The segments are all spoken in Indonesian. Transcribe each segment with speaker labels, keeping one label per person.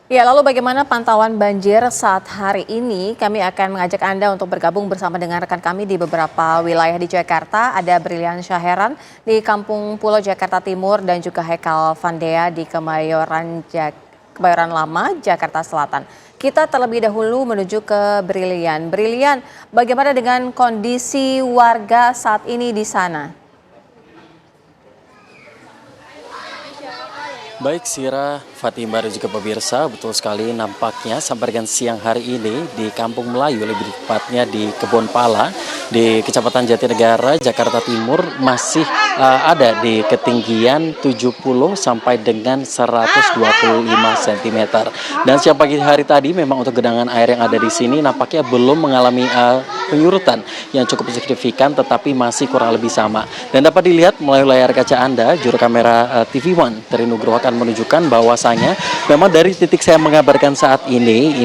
Speaker 1: Ya, lalu bagaimana pantauan banjir saat hari ini? Kami akan mengajak Anda untuk bergabung bersama dengan rekan kami di beberapa wilayah di Jakarta. Ada Brilian Syaheran di Kampung Pulo Jakarta Timur dan juga Hekal Vandea di Kebayoran Lama, Jakarta Selatan. Kita terlebih dahulu menuju ke Brilian. Brilian, bagaimana dengan kondisi warga saat ini di sana?
Speaker 2: Baik Sira, Fatimah dan juga pemirsa, betul sekali nampaknya sampai dengan siang hari ini di Kampung Melayu, lebih tepatnya di Kebon Pala, di Kecamatan Jatinegara, Jakarta Timur masih ada di ketinggian 70 sampai dengan 125 cm. Dan siang pagi hari tadi memang untuk genangan air yang ada di sini nampaknya belum mengalami penyurutan yang cukup signifikan, tetapi masih kurang lebih sama. Dan dapat dilihat melalui layar kaca Anda, juru kamera TV One Tri Nugroho akan menunjukkan bahwasanya memang dari titik saya mengabarkan saat ini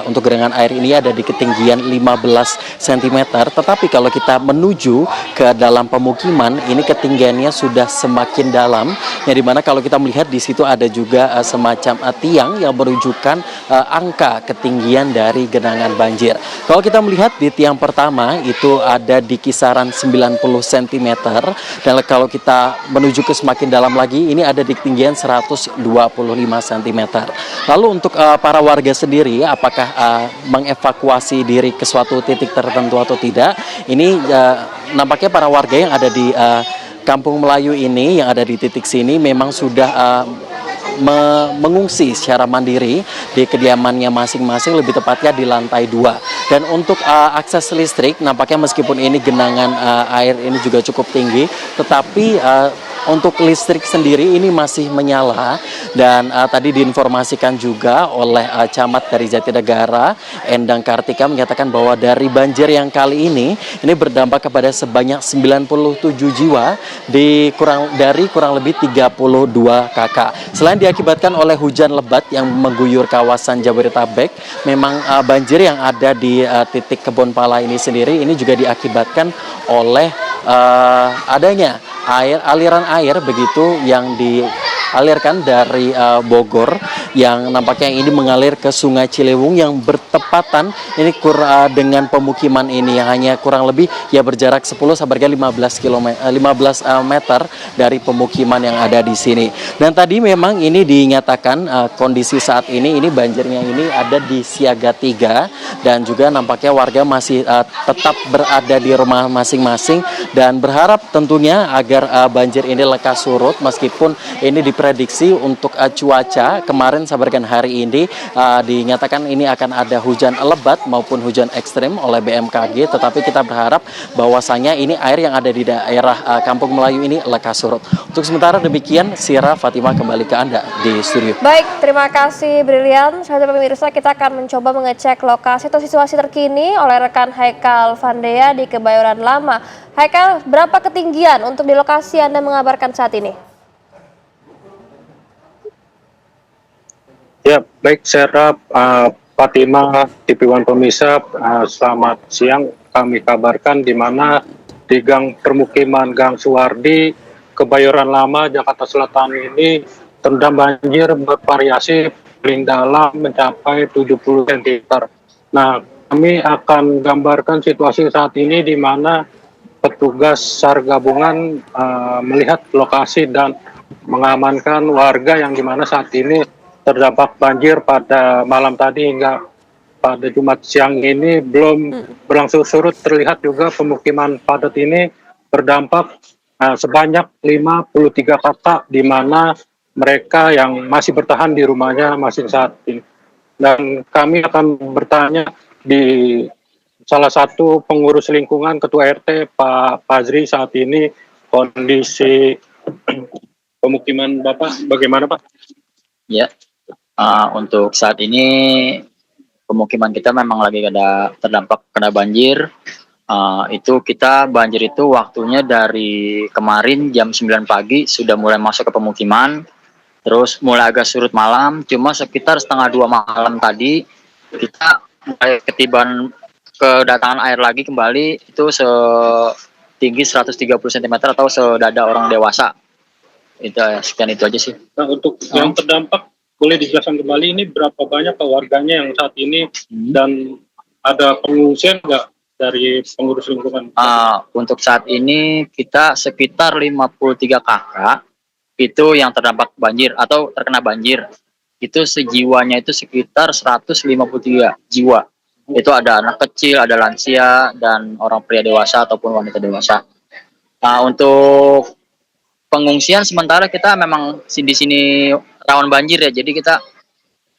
Speaker 2: untuk genangan air ini ada di ketinggian 15 cm, tetapi kalau kita menuju ke dalam pemukiman ini ketinggiannya sudah semakin dalam, yang dimana kalau kita melihat di situ ada juga semacam tiang yang menunjukkan angka ketinggian dari genangan banjir. Kalau kita melihat di tiang pertama itu ada di kisaran 90 cm, dan kalau kita menuju ke semakin dalam lagi ini ada di ketinggian 125 cm. Lalu untuk para warga sendiri apakah mengevakuasi diri ke suatu titik tertentu atau tidak, ini nampaknya para warga yang ada di Kampung Melayu ini yang ada di titik sini memang sudah mengungsi secara mandiri di kediamannya masing-masing, lebih tepatnya di lantai 2. Dan untuk akses listrik nampaknya meskipun ini genangan air ini juga cukup tinggi, tetapi untuk listrik sendiri ini masih menyala. Dan tadi diinformasikan juga oleh camat dari Jatinegara, Endang Kartika, menyatakan bahwa dari banjir yang kali ini berdampak kepada sebanyak 97 jiwa dari kurang lebih 32 kakak. Selain diakibatkan oleh hujan lebat yang mengguyur kawasan Jabodetabek, memang banjir yang ada di titik Kebon Pala ini sendiri ini juga diakibatkan oleh adanya aliran air begitu yang dialirkan dari Bogor, yang nampaknya ini mengalir ke Sungai Ciliwung yang bertepatan ini dengan pemukiman ini yang hanya kurang lebih berjarak 10 sampai 15 meter dari pemukiman yang ada di sini. Dan tadi memang ini dinyatakan kondisi saat ini banjirnya ini ada di siaga 3, dan juga nampaknya warga masih tetap berada di rumah masing-masing dan berharap tentunya agar banjir ini lekas surut, meskipun ini diprediksi untuk cuaca kemarin sampai dengan hari ini dinyatakan ini akan ada hujan lebat maupun hujan ekstrim oleh BMKG, tetapi kita berharap bahwasanya ini air yang ada di daerah Kampung Melayu ini lekas surut. Untuk sementara demikian, Sira, Fatimah, kembali ke Anda di studio.
Speaker 3: Baik, terima kasih Brilian. Sahabat pemirsa, kita akan mencoba mengecek lokasi atau situasi terkini oleh rekan Haikal Vandea di Kebayoran Lama. Haikal, berapa ketinggian untuk di lokasi Anda mengabarkan saat ini?
Speaker 4: Ya, baik Serap, Fatimah, TV One pemirsa, selamat siang. Kami kabarkan di mana di gang permukiman Gang Suwardi, Kebayoran Lama, Jakarta Selatan ini terendam banjir bervariasi paling dalam mencapai 70 cm. Nah, kami akan gambarkan situasi saat ini di mana petugas SAR gabungan melihat lokasi dan mengamankan warga yang dimana saat ini terdampak banjir pada malam tadi hingga pada Jumat siang ini belum berlangsung surut. Terlihat juga pemukiman padat ini berdampak sebanyak 53 kakak, di mana mereka yang masih bertahan di rumahnya masing saat ini. Dan kami akan bertanya di salah satu pengurus lingkungan, Ketua RT Pak Fazri, saat ini kondisi pemukiman Bapak bagaimana, Pak?
Speaker 5: Ya, untuk saat ini pemukiman kita memang lagi terdampak kena banjir. Itu kita banjir itu waktunya dari kemarin jam 9 pagi sudah mulai masuk ke pemukiman, terus mulai agak surut malam, cuma sekitar setengah 2 malam tadi kita mulai kedatangan air lagi kembali, itu setinggi 130 cm atau sedada orang dewasa. Itu sekian itu aja sih.
Speaker 4: Nah, untuk yang terdampak boleh dijelaskan kembali ini berapa banyak Pak warganya yang saat ini
Speaker 5: Hmm.
Speaker 4: dan ada pengungsian nggak dari pengurus lingkungan?
Speaker 5: Untuk saat ini kita sekitar 53 kakak itu yang terdampak banjir atau terkena banjir. Itu sejiwanya itu sekitar 153 jiwa. Itu ada anak kecil, ada lansia, dan orang pria dewasa ataupun wanita dewasa. Untuk pengungsian sementara kita memang di sini rawan banjir ya, jadi kita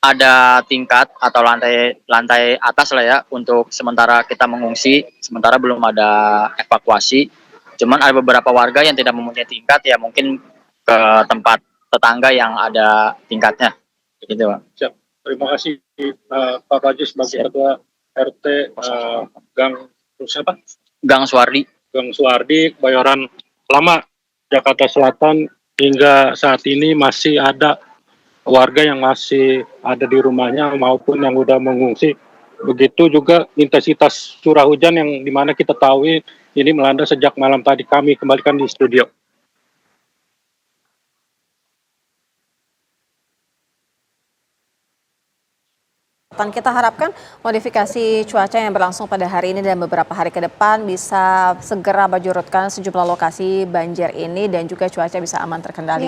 Speaker 5: ada tingkat atau lantai atas lah ya untuk sementara kita mengungsi, sementara belum ada evakuasi. Cuman ada beberapa warga yang tidak mempunyai tingkat ya mungkin ke tempat tetangga yang ada tingkatnya. Gitu, Pak.
Speaker 4: Siap. Terima kasih Pak Baji sebagai
Speaker 5: Siap.
Speaker 4: Ketua RT Gang siapa?
Speaker 5: Gang Suwardi.
Speaker 4: Gang Suwardi, Kebayoran Lama, Jakarta Selatan. Hingga saat ini masih ada warga yang masih ada di rumahnya maupun yang udah mengungsi. Begitu juga intensitas curah hujan yang dimana kita tahu ini melanda sejak malam tadi. Kami kembalikan di studio.
Speaker 1: Kita harapkan modifikasi cuaca yang berlangsung pada hari ini dan beberapa hari ke depan bisa segera menjurutkan sejumlah lokasi banjir ini dan juga cuaca bisa aman terkendali.